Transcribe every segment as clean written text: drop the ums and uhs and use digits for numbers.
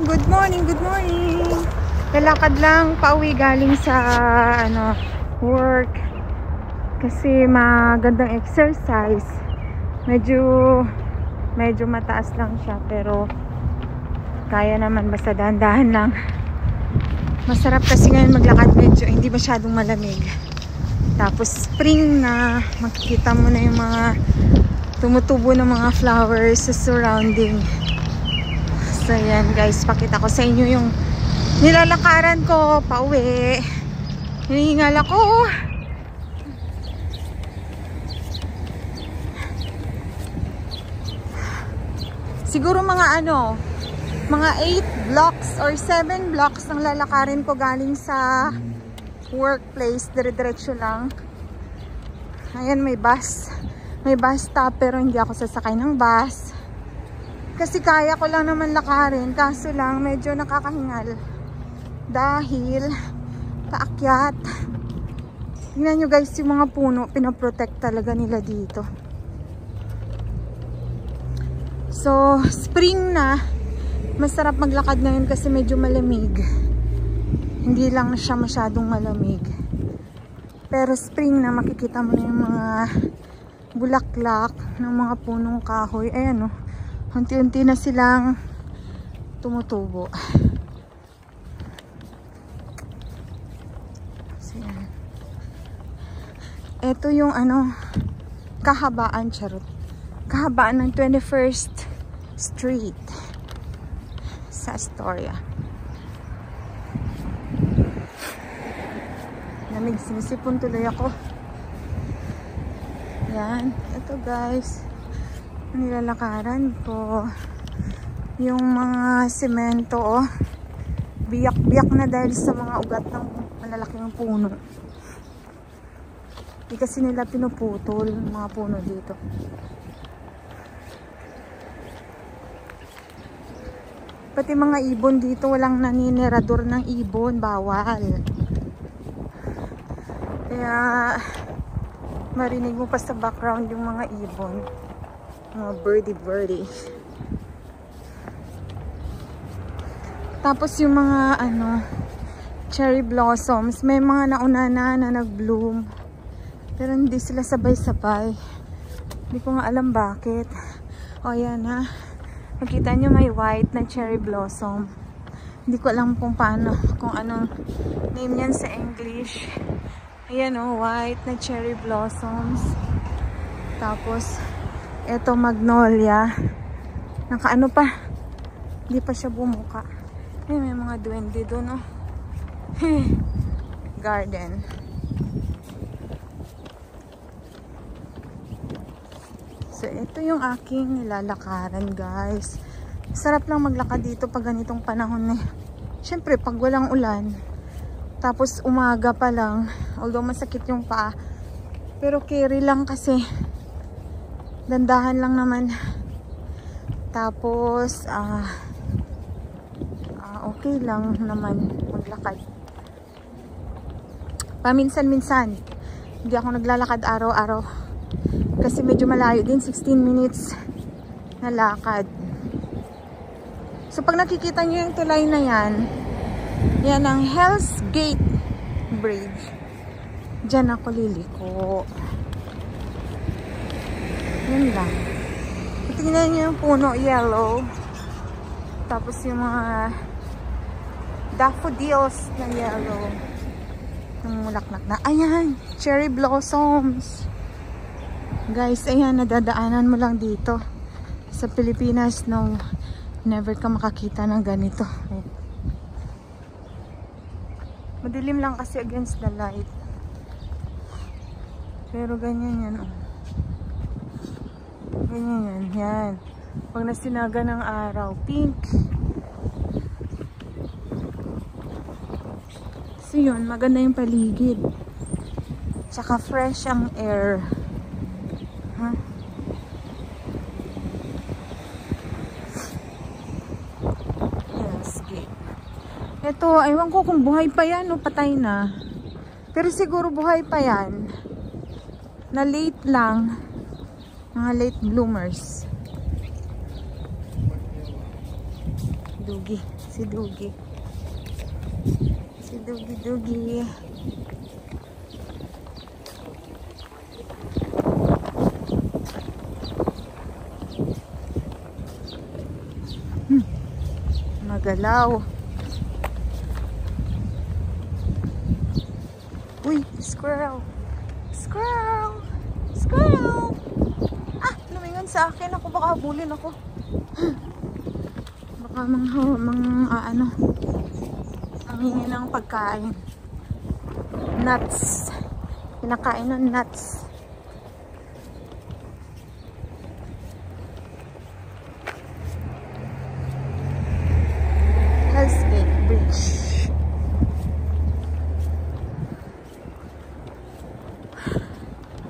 Good morning, good morning. Lalakad lang pauwi galing sa work. Kasi magandang exercise. Medyo mataas lang siya pero kaya naman, basta dahan-dahan lang. Masarap kasi ngayon maglakad, medyo hindi masyadong malamig. Tapos spring na, makikita mo na yung mga tumutubo ng mga flowers sa surrounding. So yan guys, pakita ko sa inyo yung nilalakaran ko pauwi. Hinihingal ako. Siguro mga 8 blocks or 7 blocks ang lalakarin ko galing sa workplace. Dire-diretso lang. Ayan, may bus stop pero hindi ako sasakay ng bus. Kasi kaya ko lang naman lakarin, kaso lang medyo nakakahingal. Dahil paakyat. Tingnan nyo guys, yung mga puno, pinaprotect talaga nila dito. So, spring na, masarap maglakad ngayon kasi medyo malamig. Hindi lang siya masyadong malamig. Pero spring na, makikita mo na yung mga bulaklak ng mga punong kahoy. Ayan o. Unti-unti na silang tumutubo. So, yan. Ito yung kahabaan, charot. Kahabaan ng 21st Street sa Astoria. Lamig, sinisipon tuloy ako. Yan. Ito guys. Nilalakaran ko yung mga semento, biyak-biyak na dahil sa mga ugat ng malalaking puno. Hindi kasi nila pinuputol yung mga puno dito. Pati mga ibon dito, walang naninirador ng ibon, bawal. Kaya marinig mo pa sa background yung mga ibon. Mga birdie. Tapos yung mga cherry blossoms, may mga nauna na nag-bloom. Pero hindi sila sabay-sabay. Hindi ko nga alam bakit. O yan ha. Nakita nyo may white na cherry blossom. Hindi ko alam kung anong name yan sa English. Ayan o, white na cherry blossoms. Tapos eto magnolia. Nakaano pa. Hindi pa siya bumuka. Ay, may mga duwende doon, oh. Garden. So, ito yung aking nilalakaran, guys. Sarap lang maglakad dito pag ganitong panahon, eh. Siyempre, pag walang ulan. Tapos, umaga pa lang. Although, masakit yung paa. Pero, carry lang kasi. Dandahan lang naman. Tapos okay lang naman maglakad. Paminsan-minsan. Hindi ako naglalakad araw-araw. Kasi medyo malayo din, 16 minutes na lakad. So pag nakikita nyo yung tulay na yan ang Hell's Gate Bridge. Diyan ako liliko. Yan lang. Tingnan nyo yung puno, yellow. Tapos yung mga daffodils na yellow. Yung mulaklak na. Ayan! Cherry blossoms. Guys, ayan. Nadadaanan mo lang dito. Sa Pilipinas, no. Never ka makakita ng ganito. Madilim lang kasi against the light. Pero ganyan yan, oh. Ganyan yan. Pag nasinaga ng araw, pink. So yun, maganda yung paligid. Tsaka fresh ang air. Huh? Yes, gate. Ito, ewan ko kung buhay pa yan o patay na. Pero siguro buhay pa yan. Na late lang. Mga late bloomers. Dugi. Si Dugi. Si Dugi. Magalaw. Uy, squirrel. Squirrel. Squirrel. Ah, lumingon sa akin. Ako baka habulin ako. Baka ano, manghingi ng pagkain. Nuts. Pinakain ng nuts. Hell's Gate Bridge.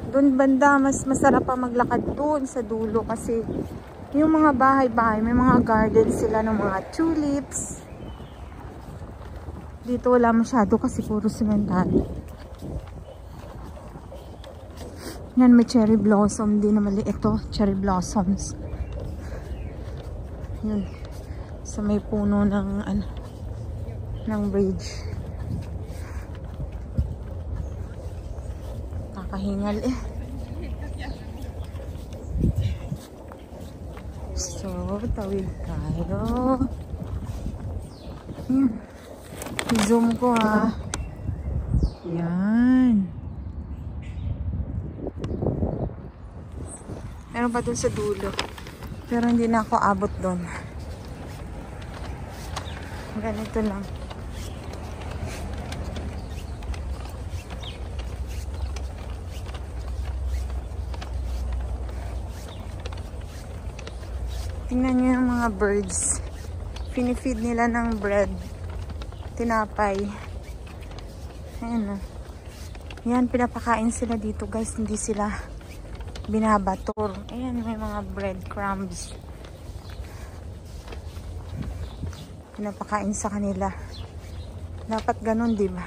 Doon banda, mas masarap pa maglakad doon sa dulo kasi yung mga bahay-bahay, may mga garden sila ng mga tulips. Dito wala masyado kasi puro sementado. Yan, may cherry blossom din na maliit to. Cherry blossoms. Yun. So may puno ng ano, ng bridge. Nakahingal eh. So, tawid tayo. Yan. I-zoom ko ha. Yan. Meron pa dun sa dulo. Pero hindi na ako abot dun. Ganito lang. Tingnan nyo yung mga birds. Pinifeed nila ng bread. Tinapay. Ayan o. Yan, pinapakain sila dito guys. Hindi sila binabator. Ayan, may mga breadcrumbs. Pinapakain sa kanila. Dapat ganun, diba?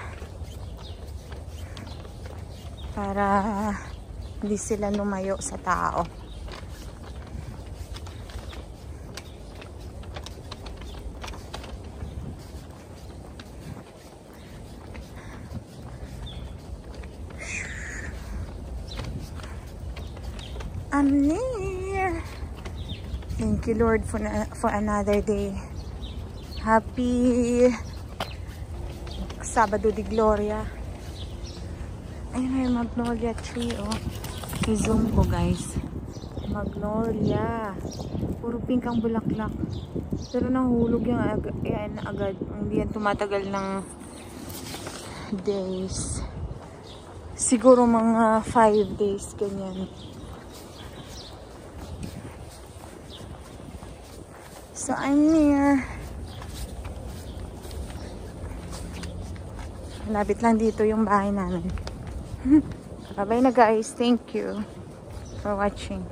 Para hindi sila lumayo sa tao. I'm near. Thank you, Lord, for another day. Happy Sabado de Gloria. Ayun na yung magnolia tree, oh. I-zoom ko, guys. Magnolia. Puro pink ang bulaklak. Pero nahulog yan agad. Hindi yan tumatagal ng days. Siguro mga 5 days, ganyan. So, I'm near. Malapit lang dito yung bahay namin. Bye-bye na guys. Thank you for watching.